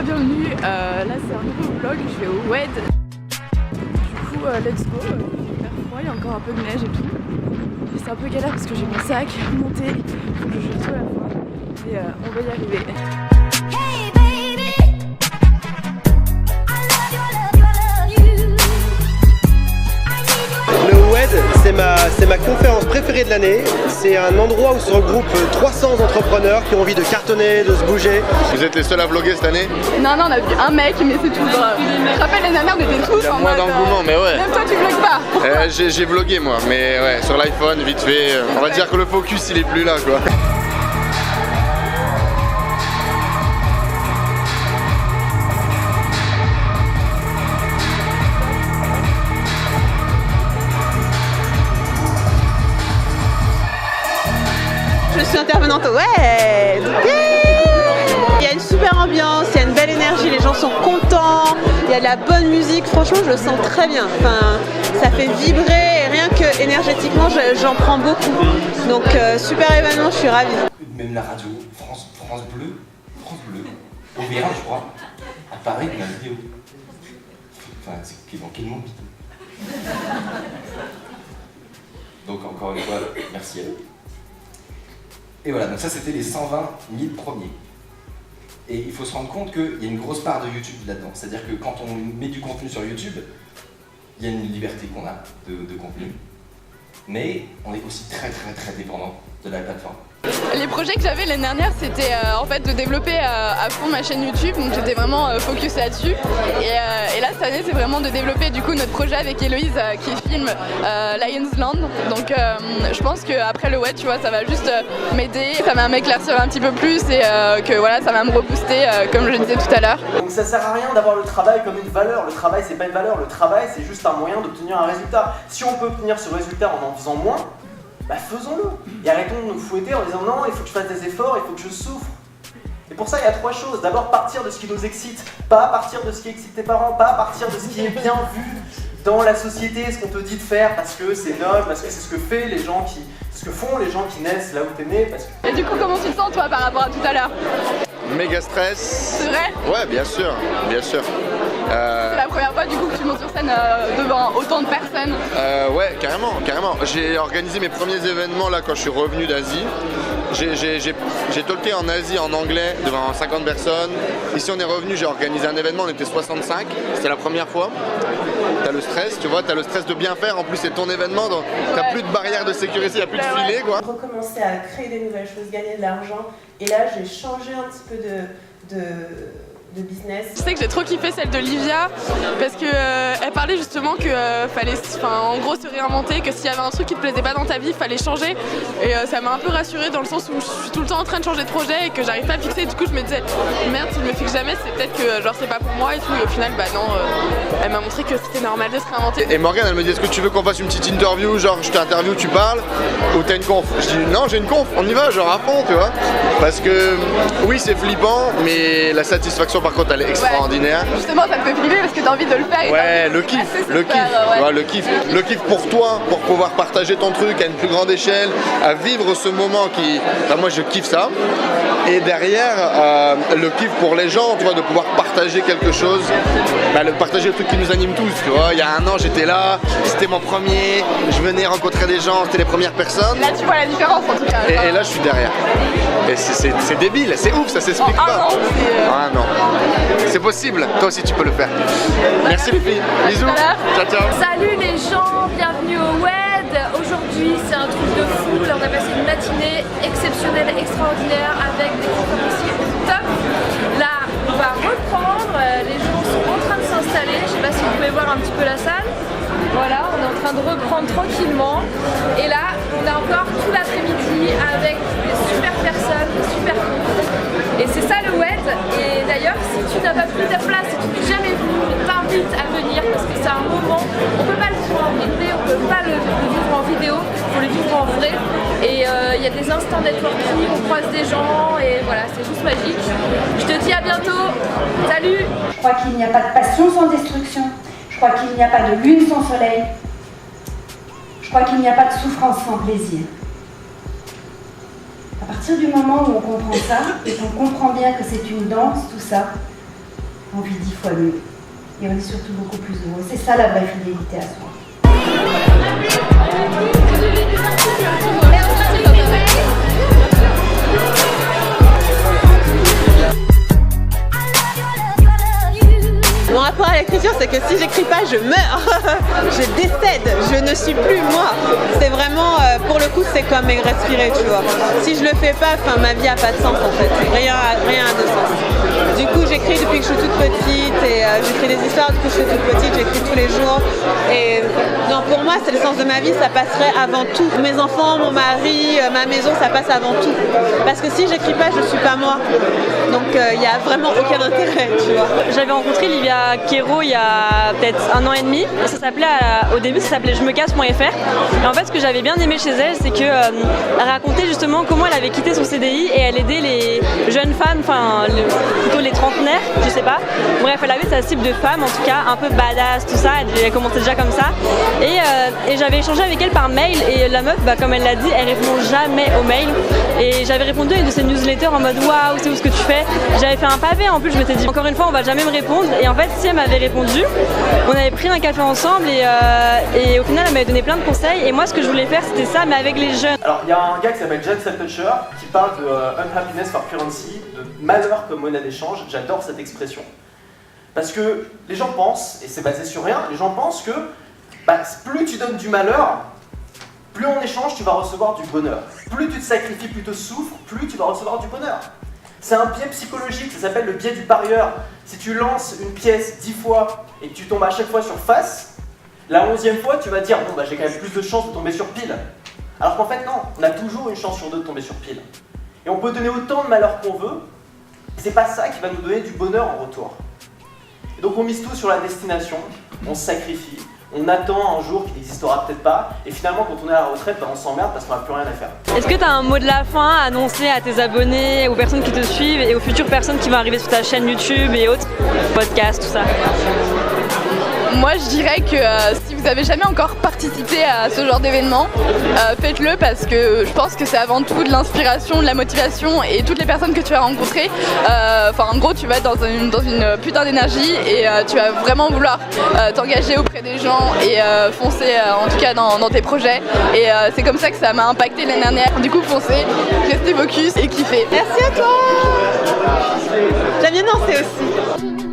bienvenue. Là c'est un nouveau vlog, je vais au WED. Du coup, let's go. Il fait hyper froid, il y a encore un peu de neige et tout. Et c'est un peu galère parce que j'ai mon sac monté, il faut que je jette tout à la fois. Et on va y arriver. Le WED, c'est ma conférence préférée de l'année. C'est un endroit où se regroupent 300 entrepreneurs qui ont envie de cartonner, de se bouger. Vous êtes les seuls à vlogger cette année? Non, on a vu un mec, mais c'est tout. Je me rappelle l'année dernière, on était tous en moins mode... d'engouement, mais ouais. Même toi, tu vlogues pas. J'ai vlogué moi, mais ouais, sur l'iPhone, vite fait. On va dire que le focus, il est plus là, quoi. Je suis intervenante au WED. Il y a une super ambiance, il y a une belle énergie, les gens sont contents, il y a de la bonne musique, franchement je le sens très bien. Enfin, ça fait vibrer et rien que énergétiquement j'en prends beaucoup. Donc super événement, je suis ravie. Même la radio, France Bleu, OVH je crois, a parlé de ma vidéo. Enfin, c'est dans quel monde? Donc encore une fois, merci à eux. Et voilà, donc ça c'était les 120 000 premiers. Et il faut se rendre compte qu'il y a une grosse part de YouTube là-dedans. C'est-à-dire que quand on met du contenu sur YouTube, il y a une liberté qu'on a de contenu. Mais on est aussi très dépendant de la plateforme. Les projets que j'avais l'année dernière, c'était en fait de développer à fond ma chaîne YouTube, donc j'étais vraiment focus là-dessus. Et là cette année, c'est vraiment de développer du coup notre projet avec Héloïse qui filme Lions Land. Donc je pense qu'après le WED, tu vois, ça va juste m'aider, ça va m'éclaircir un petit peu plus et que voilà, ça va me rebooster comme je le disais tout à l'heure. Donc ça sert à rien d'avoir le travail comme une valeur. Le travail c'est pas une valeur, le travail c'est juste un moyen d'obtenir un résultat. Si on peut obtenir ce résultat en faisant moins, bah faisons-le. Et arrêtons de nous fouetter en disant non, il faut que je fasse des efforts, il faut que je souffre. Et pour ça il y a trois choses. D'abord partir de ce qui nous excite, pas partir de ce qui excite tes parents, pas partir de ce qui est bien vu dans la société, ce qu'on te dit de faire parce que c'est noble, parce que c'est ce que fait les gens qui... ce que font les gens qui naissent là où t'es né. Parce que... Et du coup comment tu te sens toi par rapport à tout à l'heure? Méga stress. C'est vrai? Ouais, bien sûr, bien sûr. C'est la première fois du coup que tu montes sur scène devant autant de personnes. Ouais, carrément. J'ai organisé mes premiers événements là quand je suis revenu d'Asie. J'ai talké en Asie en anglais devant 50 personnes. Ici on est revenu, j'ai organisé un événement, on était 65. C'était la première fois. T'as le stress, tu vois, t'as le stress de bien faire. En plus c'est ton événement, donc t'as plus de barrière de sécurité, y'a plus de filet quoi. Recommencer à créer des nouvelles choses, gagner de l'argent. Et là j'ai changé un petit peu de business. Je sais que j'ai trop kiffé celle de Livia parce que elle parlait justement que fallait, en gros se réinventer, que s'il y avait un truc qui te plaisait pas dans ta vie, fallait changer. Et ça m'a un peu rassurée dans le sens où je suis tout le temps en train de changer de projet et que j'arrive pas à fixer. Du coup je me disais merde, si je me fixe jamais, c'est peut-être que genre c'est pas pour moi et tout. Et au final bah non, elle m'a montré que c'était normal de se réinventer. Et Morgane elle me dit est-ce que tu veux qu'on fasse une petite interview, genre je t'interview, tu parles, ou t'as une conf? Je dis non, j'ai une conf, on y va, genre à fond, tu vois. Parce que oui c'est flippant, mais la satisfaction par contre elle est extraordinaire. Ouais, justement ça te fait flipper parce que t'as envie de le faire. Ouais, le kiff, le kiff. Le kiff pour toi, pour pouvoir partager ton truc à une plus grande échelle, à vivre ce moment qui... Enfin, moi je kiffe ça. Et derrière, le kiff pour les gens, tu vois, de pouvoir partager quelque chose, partager le truc qui nous anime tous, tu vois. Il y a un an j'étais là, c'était mon premier, je venais rencontrer des gens, c'était les premières personnes. Là tu vois la différence en tout cas. Et là je suis derrière. Et c'est débile, c'est ouf, ça s'explique pas. Ah non. C'est possible, toi aussi tu peux le faire. Merci les filles, bisous, ciao. Salut les gens, bienvenue au WED. Aujourd'hui c'est un truc de fou, là on a passé une matinée exceptionnelle, extraordinaire avec des conférenciers top. Là on va reprendre, les gens sont en train de s'installer, je sais pas si vous pouvez voir un petit peu la salle. Voilà, on est en train de reprendre tranquillement. Et là, on a encore tout l'après-midi avec des super personnes, des super confs. Et c'est ça le WED. Et d'ailleurs, si tu n'as pas pris ta place, si tu n'es jamais venu, je t'invite à venir parce que c'est un moment, on ne peut pas le vivre en vidéo, on ne peut pas le vivre en vidéo, il faut le vivre en vrai. Et il y a des instants networking, on croise des gens et voilà, c'est juste magique. Je te dis à bientôt. Salut! Je crois qu'il n'y a pas de passion sans destruction. Je crois qu'il n'y a pas de lune sans soleil. Je crois qu'il n'y a pas de souffrance sans plaisir. À partir du moment où on comprend ça, et qu'on comprend bien que c'est une danse, tout ça, on vit 10 fois mieux. Et on est surtout beaucoup plus heureux. C'est ça la vraie fidélité à soi. Mon rapport à l'écriture, c'est que si j'écris pas, je meurs. Je décède, je ne suis plus moi. C'est vraiment, pour le coup, c'est comme respirer, tu vois. Si je le fais pas, ma vie a pas de sens en fait. Rien n'a de sens. Du coup, j'écris depuis que je suis toute petite et j'écris des histoires depuis que je suis toute petite, j'écris tous les jours. Et non, pour moi, c'est le sens de ma vie, ça passerait avant tout. Mes enfants, mon mari, ma maison, ça passe avant tout. Parce que si j'écris pas, je suis pas moi. Donc il n'y a vraiment aucun intérêt, tu vois. J'avais rencontré Livia Quero il y a peut-être 1 an et demi. Ça s'appelait, au début, ça s'appelait jemecasse.fr. Et en fait, ce que j'avais bien aimé chez elle, c'est qu'elle racontait justement comment elle avait quitté son CDI et elle aidait les jeunes femmes, plutôt les trentenaires, je sais pas. Bref, elle avait sa cible de femmes, en tout cas, un peu badass, tout ça. Elle commençait déjà comme ça. Et j'avais échangé avec elle par mail et la meuf, comme elle l'a dit, elle répond jamais aux mails. Et j'avais répondu à une de ses newsletters en mode waouh, c'est où ce que tu fais. J'avais fait un pavé en plus, je m'étais dit encore une fois, on va jamais me répondre. Et en fait, si elle m'avait répondu, on avait pris un café ensemble et au final, elle m'avait donné plein de conseils. Et moi, ce que je voulais faire, c'était ça, mais avec les jeunes. Alors, il y a un gars qui s'appelle John Seltzer qui parle de unhappiness for currency, de malheur comme monnaie d'échange. J'adore cette expression. Parce que les gens pensent, et c'est basé sur rien, les gens pensent que plus tu donnes du malheur, plus en échange tu vas recevoir du bonheur. Plus tu te sacrifies, plus tu souffres, plus tu vas recevoir du bonheur. C'est un biais psychologique, ça s'appelle le biais du parieur. Si tu lances une pièce 10 fois et que tu tombes à chaque fois sur face, la 11e fois tu vas dire bon j'ai quand même plus de chances de tomber sur pile. Alors qu'en fait non, on a toujours une chance sur deux de tomber sur pile. Et on peut donner autant de malheur qu'on veut, et c'est pas ça qui va nous donner du bonheur en retour. Et donc on mise tout sur la destination, on se sacrifie, on attend un jour qui n'existera peut-être pas, et finalement quand on est à la retraite, on s'emmerde parce qu'on n'a plus rien à faire. Est-ce que tu as un mot de la fin à annoncer à tes abonnés, aux personnes qui te suivent et aux futures personnes qui vont arriver sur ta chaîne YouTube et autres, podcasts, tout ça? Moi je dirais que si vous avez jamais encore participé à ce genre d'événement, faites-le parce que je pense que c'est avant tout de l'inspiration, de la motivation et toutes les personnes que tu vas rencontrer. En gros tu vas être dans une putain d'énergie et tu vas vraiment vouloir t'engager auprès des gens et foncer en tout cas dans tes projets. Et c'est comme ça que ça m'a impacté l'année dernière. Du coup foncez, restez focus et kiffez. Merci à toi. J'aime bien danser aussi.